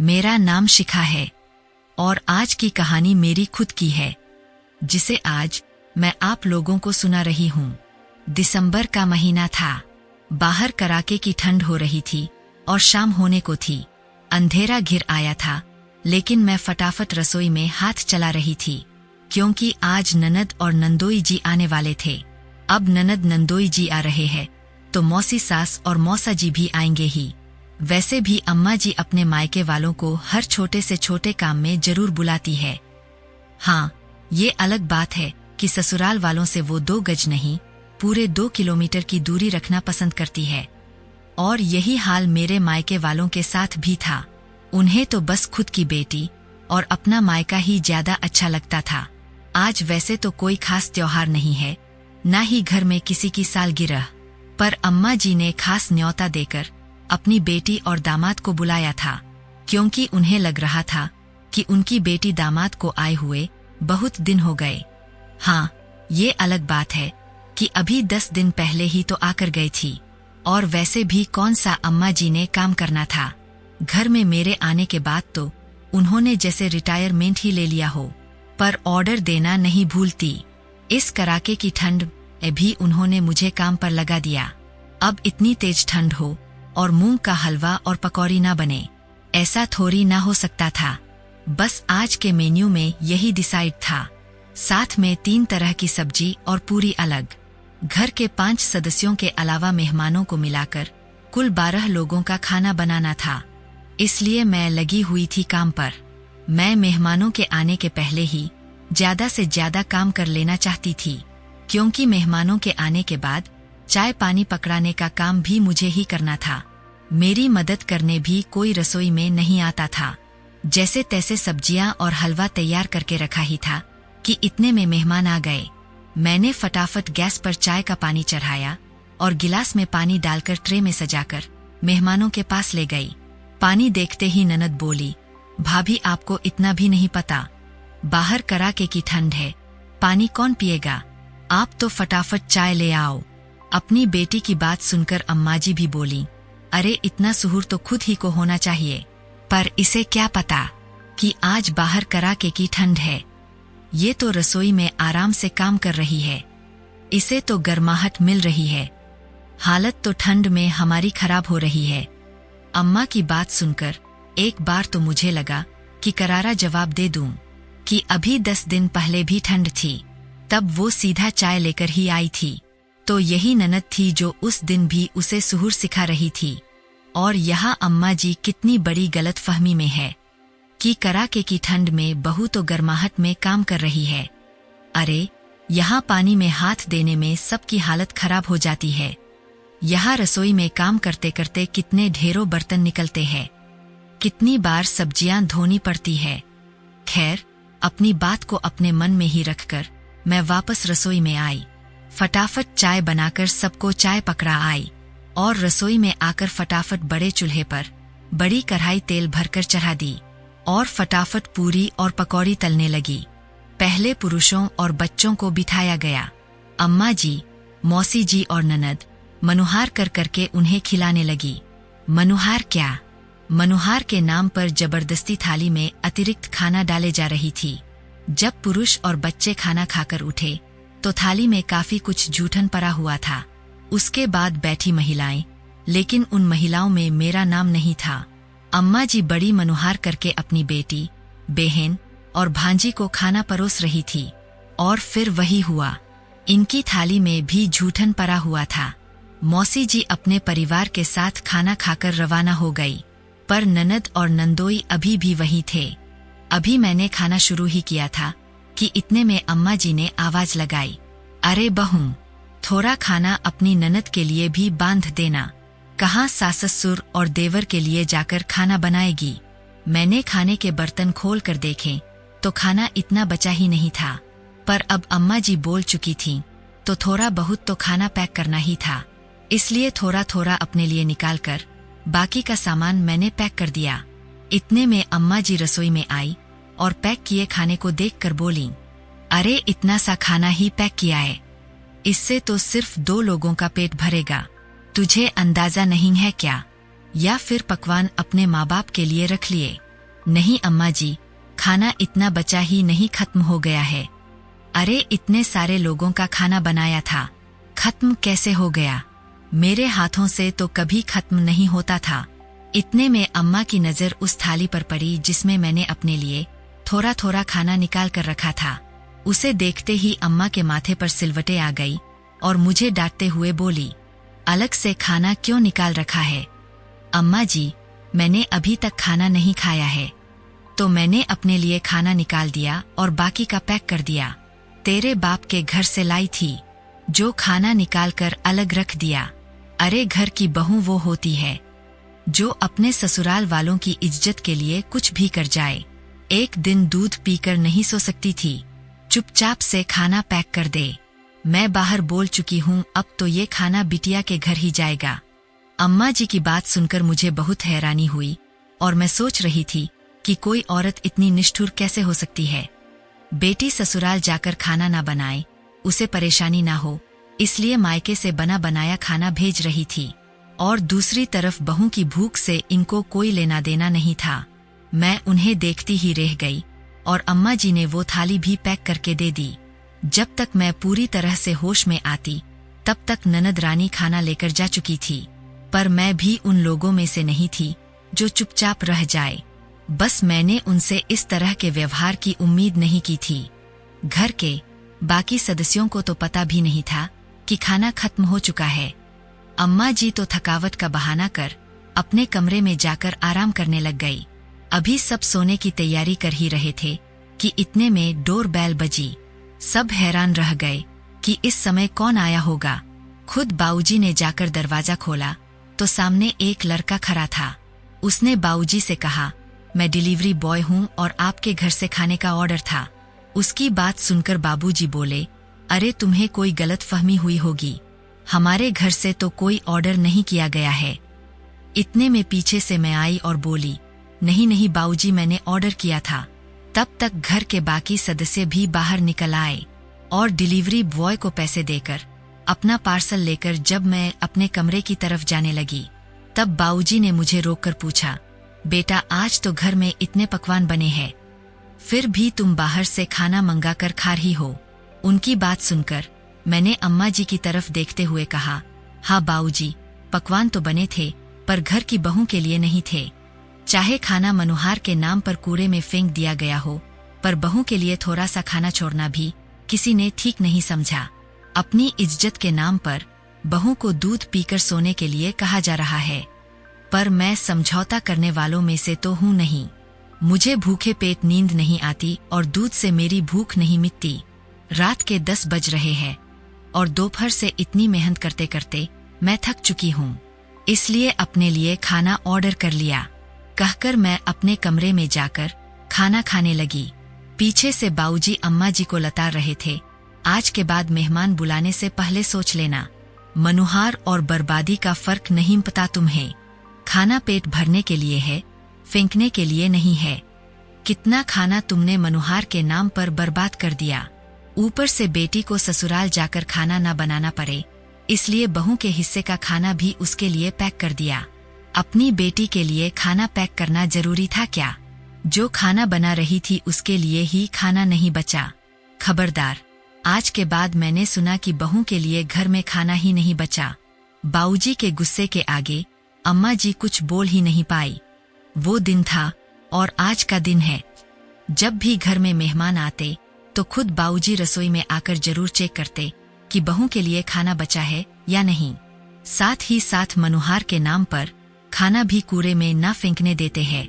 मेरा नाम शिखा है और आज की कहानी मेरी खुद की है, जिसे आज मैं आप लोगों को सुना रही हूँ। दिसंबर का महीना था। बाहर कड़ाके की ठंड हो रही थी और शाम होने को थी। अंधेरा घिर आया था, लेकिन मैं फटाफट रसोई में हाथ चला रही थी, क्योंकि आज ननद और नंदोई जी आने वाले थे। अब ननद नंदोई जी आ रहे हैं, तो मौसी सास और मौसा जी भी आएंगे ही। वैसे भी अम्मा जी अपने मायके वालों को हर छोटे से छोटे काम में जरूर बुलाती है। हाँ, ये अलग बात है कि ससुराल वालों से वो 2 गज नहीं, पूरे 2 किलोमीटर की दूरी रखना पसंद करती है। और यही हाल मेरे मायके वालों के साथ भी था। उन्हें तो बस खुद की बेटी और अपना मायका ही ज्यादा अच्छा लगता था। आज वैसे तो कोई खास त्योहार नहीं है, ना ही घर में किसी की सालगिरह, पर अम्मा जी ने खास न्योता देकर अपनी बेटी और दामाद को बुलाया था, क्योंकि उन्हें लग रहा था कि उनकी बेटी दामाद को आए हुए बहुत दिन हो गए। हाँ, ये अलग बात है कि अभी 10 दिन पहले ही तो आकर गई थी, और वैसे भी कौन सा अम्मा जी ने काम करना था। घर में मेरे आने के बाद तो उन्होंने जैसे रिटायरमेंट ही ले लिया हो, पर ऑर्डर देना नहीं भूलती। इस कड़ाके की ठंड में भी उन्होंने मुझे काम पर लगा दिया। अब इतनी तेज ठंड हो और मूंग का हलवा और पकौड़ी ना बने, ऐसा थोड़ी ना हो सकता था। बस आज के मेन्यू में यही डिसाइड था। साथ में 3 तरह की सब्जी और पूरी अलग। घर के 5 सदस्यों के अलावा मेहमानों को मिलाकर कुल 12 लोगों का खाना बनाना था। इसलिए मैं लगी हुई थी काम पर। मैं मेहमानों के आने के पहले ही ज्यादा से ज्यादा काम कर लेना चाहती थी, क्योंकि मेहमानों के आने के बाद चाय पानी पकड़ाने का काम भी मुझे ही करना था। मेरी मदद करने भी कोई रसोई में नहीं आता था। जैसे तैसे सब्जियां और हलवा तैयार करके रखा ही था कि इतने में मेहमान आ गए। मैंने फटाफट गैस पर चाय का पानी चढ़ाया और गिलास में पानी डालकर ट्रे में सजाकर मेहमानों के पास ले गई। पानी देखते ही ननद बोली, भाभी आपको इतना भी नहीं पता, बाहर कड़ाके की ठंड है, पानी कौन पिएगा, आप तो फटाफट चाय ले आओ। अपनी बेटी की बात सुनकर अम्मा जी भी बोली, अरे इतना सुहूर तो खुद ही को होना चाहिए, पर इसे क्या पता कि आज बाहर कड़ाके की ठंड है। ये तो रसोई में आराम से काम कर रही है, इसे तो गर्माहट मिल रही है। हालत तो ठंड में हमारी खराब हो रही है। अम्मा की बात सुनकर एक बार तो मुझे लगा कि करारा जवाब दे दूं कि अभी 10 दिन पहले भी ठंड थी, तब वो सीधा चाय लेकर ही आई थी। तो यही ननद थी जो उस दिन भी उसे सुहूर सिखा रही थी। और यहाँ अम्मा जी कितनी बड़ी गलत फहमी में है कि कड़ाके की ठंड में बहू तो गर्माहट में काम कर रही है। अरे, यहाँ पानी में हाथ देने में सबकी हालत खराब हो जाती है। यहाँ रसोई में काम करते करते कितने ढेरों बर्तन निकलते हैं, कितनी बार सब्जियां धोनी पड़ती है। खैर, अपनी बात को अपने मन में ही रखकर मैं वापस रसोई में आई। फटाफट चाय बनाकर सबको चाय पकड़ा आई और रसोई में आकर फटाफट बड़े चूल्हे पर बड़ी कढ़ाई तेल भरकर चढ़ा दी और फटाफट पूरी और पकौड़ी तलने लगी। पहले पुरुषों और बच्चों को बिठाया गया। अम्मा जी, मौसी जी और ननद मनुहार कर करके उन्हें खिलाने लगी। मनुहार क्या, मनुहार के नाम पर जबरदस्ती थाली में अतिरिक्त खाना डाले जा रही थी। जब पुरुष और बच्चे खाना खाकर उठे तो थाली में काफी कुछ जूठन पड़ा हुआ था। उसके बाद बैठी महिलाएं, लेकिन उन महिलाओं में मेरा नाम नहीं था। अम्मा जी बड़ी मनुहार करके अपनी बेटी, बहन और भांजी को खाना परोस रही थी। और फिर वही हुआ, इनकी थाली में भी जूठन पड़ा हुआ था। मौसी जी अपने परिवार के साथ खाना खाकर रवाना हो गई, पर ननद और नंदोई अभी भी वही थे। अभी मैंने खाना शुरू ही किया था कि इतने में अम्मा जी ने आवाज लगाई, अरे बहू, थोड़ा खाना अपनी ननद के लिए भी बांध देना। कहाँ सास ससुर और देवर के लिए जाकर खाना बनाएगी। मैंने खाने के बर्तन खोल कर देखे तो खाना इतना बचा ही नहीं था, पर अब अम्मा जी बोल चुकी थी तो थोड़ा बहुत तो खाना पैक करना ही था। इसलिए थोड़ा थोड़ा अपने लिए निकालकर बाकी का सामान मैंने पैक कर दिया। इतने में अम्मा जी रसोई में आई और पैक किए खाने को देखकर बोली, अरे इतना सा खाना ही पैक किया है, इससे तो सिर्फ 2 लोगों का पेट भरेगा, तुझे अंदाजा नहीं है क्या? या फिर पकवान अपने माँ बाप के लिए रख लिए? नहीं अम्मा जी, खाना इतना बचा ही नहीं, खत्म हो गया है। अरे इतने सारे लोगों का खाना बनाया था, खत्म कैसे हो गया? मेरे हाथों से तो कभी खत्म नहीं होता था। इतने में अम्मा की नजर उस थाली पर पड़ी जिसमें मैंने अपने लिए थोड़ा थोड़ा खाना निकाल कर रखा था। उसे देखते ही अम्मा के माथे पर सिलवटें आ गई और मुझे डांटते हुए बोली, अलग से खाना क्यों निकाल रखा है? अम्मा जी, मैंने अभी तक खाना नहीं खाया है, तो मैंने अपने लिए खाना निकाल दिया और बाकी का पैक कर दिया। तेरे बाप के घर से लाई थी, जो खाना निकाल कर अलग रख दिया। अरे घर की बहू वो होती है जो अपने ससुराल वालों की इज्जत के लिए कुछ भी कर जाए। एक दिन दूध पीकर नहीं सो सकती थी, चुपचाप से खाना पैक कर दे। मैं बाहर बोल चुकी हूँ, अब तो ये खाना बिटिया के घर ही जाएगा। अम्मा जी की बात सुनकर मुझे बहुत हैरानी हुई और मैं सोच रही थी कि कोई औरत इतनी निष्ठुर कैसे हो सकती है। बेटी ससुराल जाकर खाना ना बनाए, उसे परेशानी ना हो, इसलिए मायके से बना बनाया खाना भेज रही थी, और दूसरी तरफ बहू की भूख से इनको कोई लेना देना नहीं था। मैं उन्हें देखती ही रह गई और अम्मा जी ने वो थाली भी पैक करके दे दी। जब तक मैं पूरी तरह से होश में आती तब तक ननद रानी खाना लेकर जा चुकी थी, पर मैं भी उन लोगों में से नहीं थी जो चुपचाप रह जाए। बस मैंने उनसे इस तरह के व्यवहार की उम्मीद नहीं की थी। घर के बाकी सदस्यों को तो पता भी नहीं था कि खाना खत्म हो चुका है। अम्मा जी तो थकावट का बहाना कर अपने कमरे में जाकर आराम करने लग गई। अभी सब सोने की तैयारी कर ही रहे थे कि इतने में डोर बेल बजी। सब हैरान रह गए कि इस समय कौन आया होगा। खुद बाऊजी ने जाकर दरवाजा खोला तो सामने एक लड़का खड़ा था। उसने बाऊजी से कहा, मैं डिलीवरी बॉय हूँ और आपके घर से खाने का ऑर्डर था। उसकी बात सुनकर बाबूजी बोले, अरे तुम्हें कोई गलतफहमी हुई होगी, हमारे घर से तो कोई ऑर्डर नहीं किया गया है। इतने में पीछे से मैं आई और बोली, नहीं नहीं बाऊजी, मैंने ऑर्डर किया था। तब तक घर के बाकी सदस्य भी बाहर निकल आए और डिलीवरी बॉय को पैसे देकर अपना पार्सल लेकर जब मैं अपने कमरे की तरफ जाने लगी तब बाऊजी ने मुझे रोककर पूछा, बेटा आज तो घर में इतने पकवान बने हैं, फिर भी तुम बाहर से खाना मंगा कर खा रही हो। उनकी बात सुनकर मैंने अम्मा जी की तरफ देखते हुए कहा, हाँ बाऊजी, पकवान तो बने थे पर घर की बहू के लिए नहीं थे। चाहे खाना मनोहार के नाम पर कूड़े में फेंक दिया गया हो, पर बहू के लिए थोड़ा सा खाना छोड़ना भी किसी ने ठीक नहीं समझा। अपनी इज्जत के नाम पर बहू को दूध पीकर सोने के लिए कहा जा रहा है, पर मैं समझौता करने वालों में से तो हूँ नहीं। मुझे भूखे पेट नींद नहीं आती और दूध से मेरी भूख नहीं मिटती। रात के 10 बज रहे हैं और दोपहर से इतनी मेहनत करते करते मैं थक चुकी हूँ, इसलिए अपने लिए खाना ऑर्डर कर लिया, कहकर मैं अपने कमरे में जाकर खाना खाने लगी। पीछे से बाऊजी अम्मा जी को लताड़ रहे थे, आज के बाद मेहमान बुलाने से पहले सोच लेना, मनोहार और बर्बादी का फर्क नहीं पता तुम्हें। खाना पेट भरने के लिए है, फेंकने के लिए नहीं है। कितना खाना तुमने मनोहार के नाम पर बर्बाद कर दिया। ऊपर से बेटी को ससुराल जाकर खाना न बनाना पड़े, इसलिए बहू के हिस्से का खाना भी उसके लिए पैक कर दिया। अपनी बेटी के लिए खाना पैक करना जरूरी था क्या? जो खाना बना रही थी उसके लिए ही खाना नहीं बचा। खबरदार, आज के बाद मैंने सुना कि बहू के लिए घर में खाना ही नहीं बचा। बाऊजी के गुस्से के आगे अम्मा जी कुछ बोल ही नहीं पाई। वो दिन था और आज का दिन है। जब भी घर में मेहमान आते तो खुद बाऊजी रसोई में आकर जरूर चेक करते कि बहू के लिए खाना बचा है या नहीं। साथ ही साथ मनोहार के नाम पर खाना भी कूड़े में न फेंकने देते हैं।